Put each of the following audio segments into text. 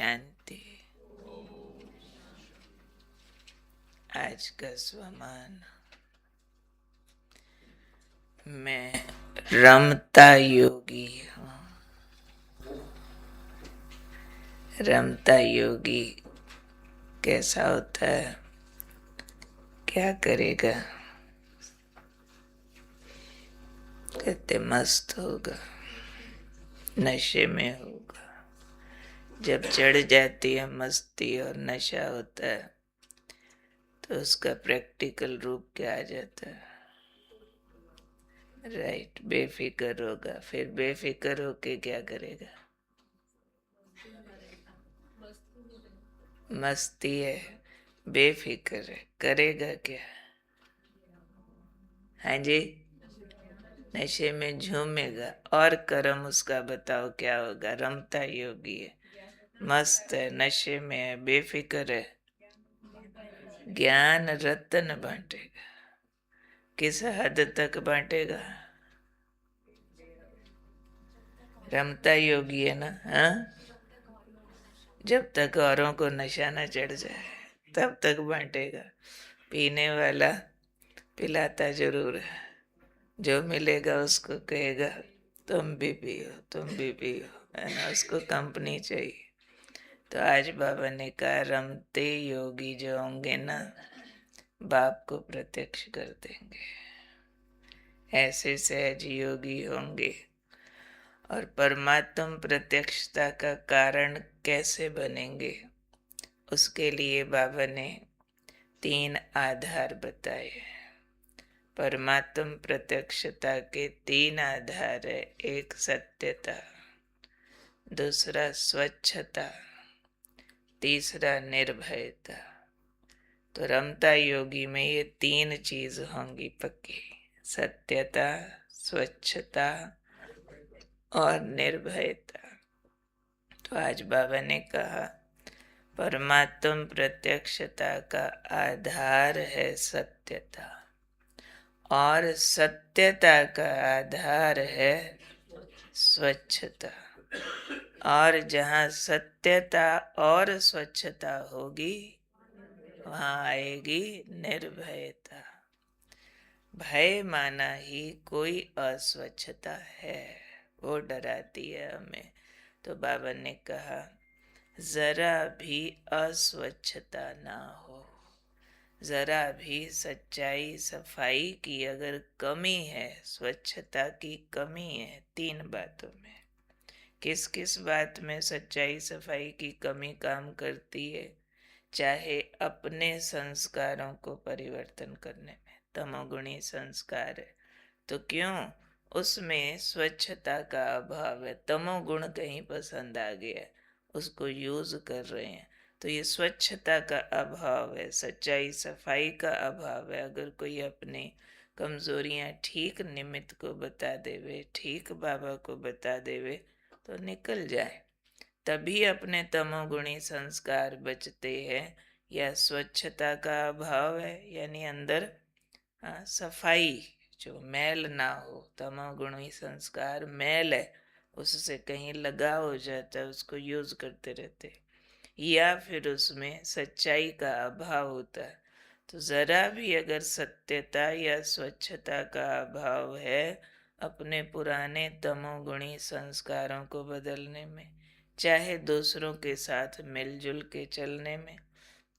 शांति। आज का स्वमान, मैं रमता योगी हूँ। रमता योगी कैसा होता है, क्या करेगा? कहते मस्त होगा, नशे में होगा। जब चढ़ जाती है मस्ती और नशा होता है तो उसका प्रैक्टिकल रूप क्या आ जाता है? राइट, बेफिक्र होगा। फिर बेफिक्र होके क्या करेगा? मस्ती है, बेफिक्र है, करेगा क्या? हाँ जी, नशे में झूमेगा। और कर्म उसका बताओ क्या होगा? रमता योगी है, मस्त है, नशे में है, बेफिक्र है, ज्ञान रत्न बांटेगा। किस हद तक बांटेगा? रमता योगी है ना, हाँ? जब तक औरों को नशा न चढ़ जाए तब तक बांटेगा। पीने वाला पिलाता जरूर है, जो मिलेगा उसको कहेगा तुम भी पियो, तुम भी पियो, है ना? उसको कंपनी चाहिए। तो आज बाबा ने कहा रमते योगी जो होंगे ना, बाप को प्रत्यक्ष कर देंगे। ऐसे सहज योगी होंगे। और परमात्म प्रत्यक्षता का कारण कैसे बनेंगे, उसके लिए बाबा ने 3 आधार बताए। परमात्म प्रत्यक्षता के 3 आधार है। एक सत्यता, दूसरा स्वच्छता, तीसरा निर्भयता। तो रमता योगी में ये 3 चीज होंगी पक्की, सत्यता, स्वच्छता और निर्भयता। तो आज बाबा ने कहा परमात्म प्रत्यक्षता का आधार है सत्यता, और सत्यता का आधार है स्वच्छता। और जहाँ सत्यता और स्वच्छता होगी वहाँ आएगी निर्भयता। भय माना ही कोई अस्वच्छता है, वो डराती है हमें। तो बाबा ने कहा जरा भी अस्वच्छता ना हो, जरा भी सच्चाई सफाई की अगर कमी है, स्वच्छता की कमी है 3 बातों में। किस किस बात में सच्चाई सफाई की कमी काम करती है? चाहे अपने संस्कारों को परिवर्तन करने में, तमोगुणी संस्कार है तो क्यों उसमें स्वच्छता का अभाव है, तमोगुण कहीं पसंद आ गया, उसको यूज कर रहे हैं, तो ये स्वच्छता का अभाव है, सच्चाई सफाई का अभाव है। अगर कोई अपनी कमजोरियां ठीक निमित्त को बता देवे, ठीक बाबा को बता देवे तो निकल जाए, तभी अपने तमोगुणी संस्कार बचते हैं। या स्वच्छता का अभाव है, यानी अंदर सफाई, जो मैल ना हो, तमोगुणी संस्कार मैल है, उससे कहीं लगाव हो जाता है, उसको यूज करते रहते। या फिर उसमें सच्चाई का अभाव होता है। तो जरा भी अगर सत्यता या स्वच्छता का अभाव है अपने पुराने तमोगुणी संस्कारों को बदलने में, चाहे दूसरों के साथ मिलजुल के चलने में,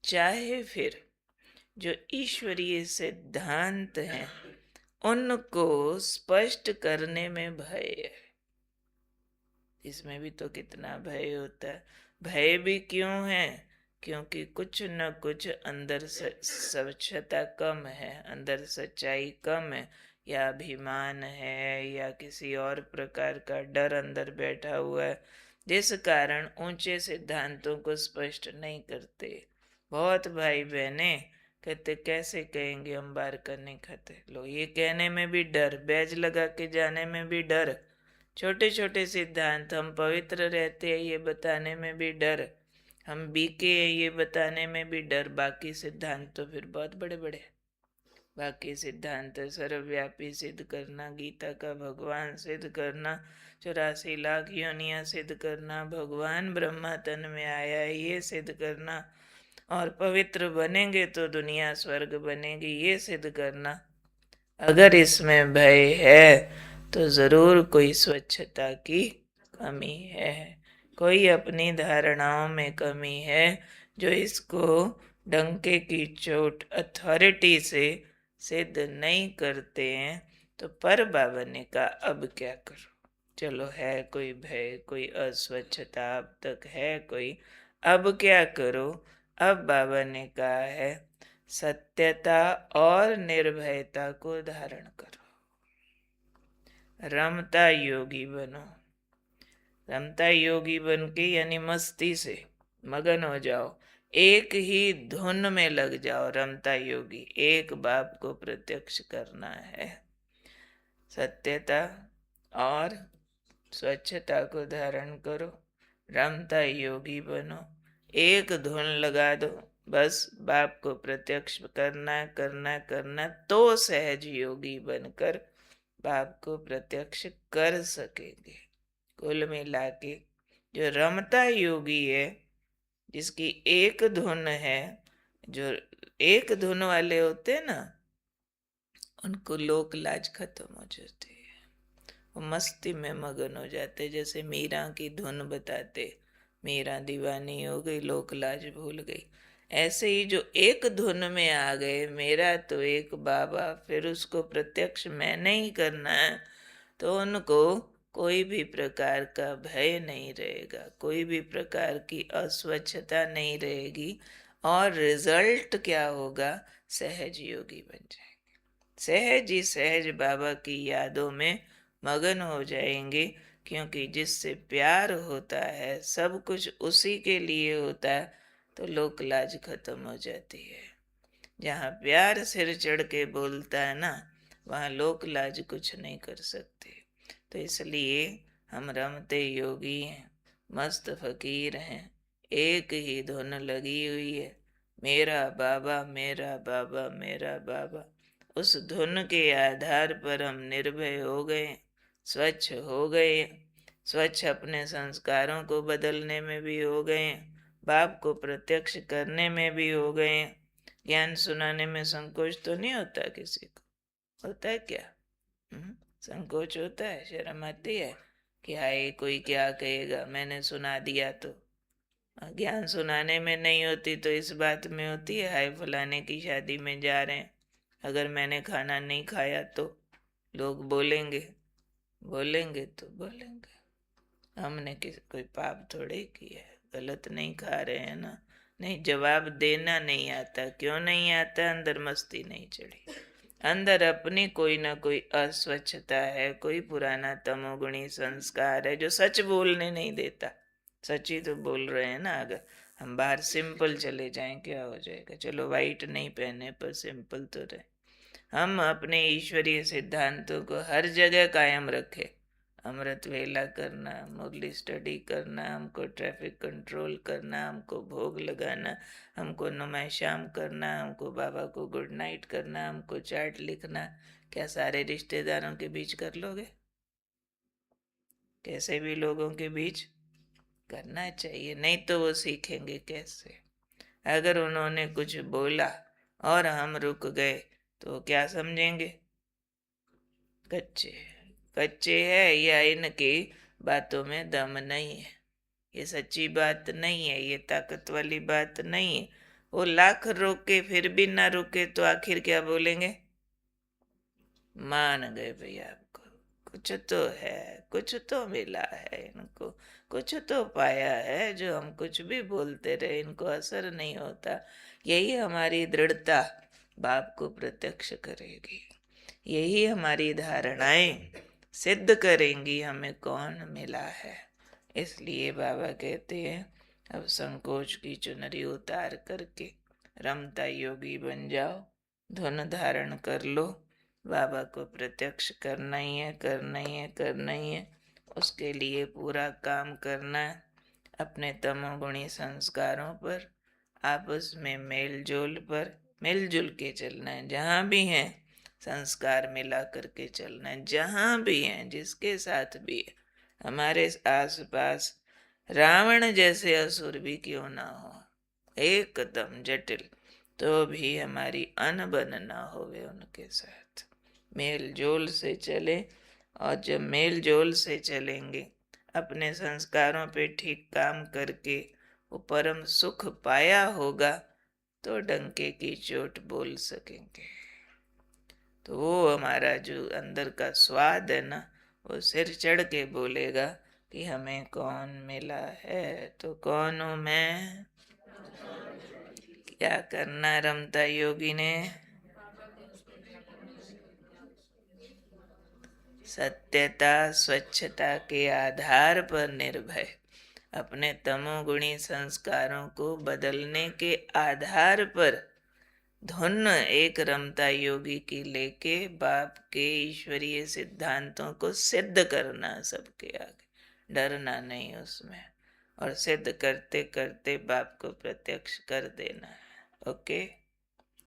चाहे फिर जो ईश्वरीय सिद्धांत हैं उनको स्पष्ट करने में भय है। इसमें भी तो कितना भय होता है। भय भी क्यों है? क्योंकि कुछ न कुछ अंदर स्वच्छता कम है, अंदर सच्चाई कम है, या अभिमान है, या किसी और प्रकार का डर अंदर बैठा हुआ है, जिस कारण ऊंचे सिद्धांतों को स्पष्ट नहीं करते। बहुत भाई बहने कहते कैसे कहेंगे हम बार का नहीं खाते, लो ये कहने में भी डर, बैज लगा के जाने में भी डर, छोटे छोटे सिद्धांत हम पवित्र रहते हैं ये बताने में भी डर, हम बीके हैं ये बताने में भी डर, बाकी सिद्धांत तो फिर बहुत बड़े बड़े। बाकी सिद्धांत सर्वव्यापी सिद्ध करना, गीता का भगवान सिद्ध करना, 84 लाख योनियां सिद्ध करना, भगवान ब्रह्मा तन में आया ये सिद्ध करना, और पवित्र बनेंगे तो दुनिया स्वर्ग बनेगी ये सिद्ध करना। अगर इसमें भय है तो जरूर कोई स्वच्छता की कमी है, कोई अपनी धारणाओं में कमी है, जो इसको डंके की चोट अथॉरिटी से सिद्ध नहीं करते हैं। तो पर बाबा ने कहा अब क्या करो, चलो है कोई भय, कोई अस्वच्छता अब तक है कोई, अब क्या करो। अब बाबा ने कहा है सत्यता और निर्भयता को धारण करो, रमता योगी बनो। रमता योगी बन के यानी मस्ती से मगन हो जाओ, एक ही धुन में लग जाओ। रमता योगी, एक बाप को प्रत्यक्ष करना है, सत्यता और स्वच्छता को धारण करो, रमता योगी बनो, एक धुन लगा दो, बस बाप को प्रत्यक्ष करना करना करना, तो सहज योगी बनकर बाप को प्रत्यक्ष कर सकेंगे। कुल मिला के जो रमता योगी है, जिसकी एक धुन है, जो एक धुन वाले होते हैं ना, उनको लोक लाज खत्म हो जाती है, वो मस्ती में मगन हो जाते। जैसे मीरा की धुन बताते, मीरा दीवानी हो गई, लोक लाज भूल गई। ऐसे ही जो एक धुन में आ गए, मेरा तो एक बाबा, फिर उसको प्रत्यक्ष मैंने ही करना है, तो उनको कोई भी प्रकार का भय नहीं रहेगा, कोई भी प्रकार की अस्वच्छता नहीं रहेगी, और रिजल्ट क्या होगा, सहज योगी बन जाएंगे, सहज ही सहज बाबा की यादों में मगन हो जाएंगे। क्योंकि जिससे प्यार होता है, सब कुछ उसी के लिए होता है, तो लोक लाज खत्म हो जाती है। जहाँ प्यार सिर चढ़ के बोलता है ना, वहाँ लोक लाज कुछ नहीं कर सकते। तो इसलिए हम रमते योगी हैं, मस्त फकीर हैं, एक ही धुन लगी हुई है, मेरा बाबा मेरा बाबा मेरा बाबा। उस धुन के आधार पर हम निर्भय हो गए, स्वच्छ हो गए, स्वच्छ अपने संस्कारों को बदलने में भी हो गए, बाप को प्रत्यक्ष करने में भी हो गए। ज्ञान सुनाने में संकोच तो नहीं होता किसी को, होता है क्या? संकोच होता है, शर्म आती है कि हाय कोई क्या कहेगा, मैंने सुना दिया तो। ज्ञान सुनाने में नहीं होती तो इस बात में होती है, हाय फलाने की शादी में जा रहे हैं, अगर मैंने खाना नहीं खाया तो लोग बोलेंगे, बोलेंगे तो बोलेंगे, हमने किसी कोई पाप थोड़े किया है, गलत नहीं खा रहे हैं ना। नहीं, जवाब देना नहीं आता, क्यों नहीं आता? अंदर मस्ती नहीं चढ़ी, अंदर अपनी कोई ना कोई अस्वच्छता है, कोई पुराना तमोगुणी संस्कार है जो सच बोलने नहीं देता। सच ही तो बोल रहे हैं ना, अगर हम बाहर सिंपल चले जाएं क्या हो जाएगा, चलो वाइट नहीं पहने पर सिंपल तो रहे। हम अपने ईश्वरीय सिद्धांतों को हर जगह कायम रखें, अमृत वेला करना, मुरली स्टडी करना, हमको ट्रैफिक कंट्रोल करना, हमको भोग लगाना, हमको नुमा शाम करना, हमको बाबा को गुड नाइट करना, हमको चार्ट लिखना, क्या सारे रिश्तेदारों के बीच कर लोगे? कैसे भी लोगों के बीच करना चाहिए, नहीं तो वो सीखेंगे कैसे? अगर उन्होंने कुछ बोला और हम रुक गए तो क्या समझेंगे? कच्चे, कच्चे है या इनकी बातों में दम नहीं है, ये सच्ची बात नहीं है, ये ताकत वाली बात नहीं है। वो लाख रोके फिर भी ना रुके तो आखिर क्या बोलेंगे? मान गए भैया, आपको कुछ तो है, कुछ तो मिला है इनको, कुछ तो पाया है, जो हम कुछ भी बोलते रहे इनको असर नहीं होता। यही हमारी दृढ़ता बाप को प्रत्यक्ष करेगी, यही हमारी धारणाएं सिद्ध करेंगी हमें कौन मिला है। इसलिए बाबा कहते हैं अब संकोच की चुनरी उतार करके रमता योगी बन जाओ, धुन धारण कर लो, बाबा को प्रत्यक्ष करना ही है करना ही है करना ही है। उसके लिए पूरा काम करना है, अपने तमोगुणी संस्कारों पर, आपस में मेल जोल पर, मिलजुल के चलना है, जहाँ भी हैं संस्कार मिला करके चलना है, जहाँ भी हैं जिसके साथ भी है, हमारे आसपास रावण जैसे असुर भी क्यों ना हो, एकदम जटिल, तो भी हमारी अनबन ना होवे उनके साथ, मेल जोल से चले। और जब मेल जोल से चलेंगे, अपने संस्कारों पे ठीक काम करके वो परम सुख पाया होगा, तो डंके की चोट बोल सकेंगे। तो वो हमारा जो अंदर का स्वाद है ना, वो सिर चढ़ के बोलेगा कि हमें कौन मिला है। तो कौन हूं मैं? क्या करना रमता योगी ने? सत्यता स्वच्छता के आधार पर निर्भय, अपने तमोगुणी संस्कारों को बदलने के आधार पर धुन एक रमता योगी की लेके बाप के ईश्वरीय सिद्धांतों को सिद्ध करना सबके आगे, डरना नहीं उसमें, और सिद्ध करते करते बाप को प्रत्यक्ष कर देना है। ओके।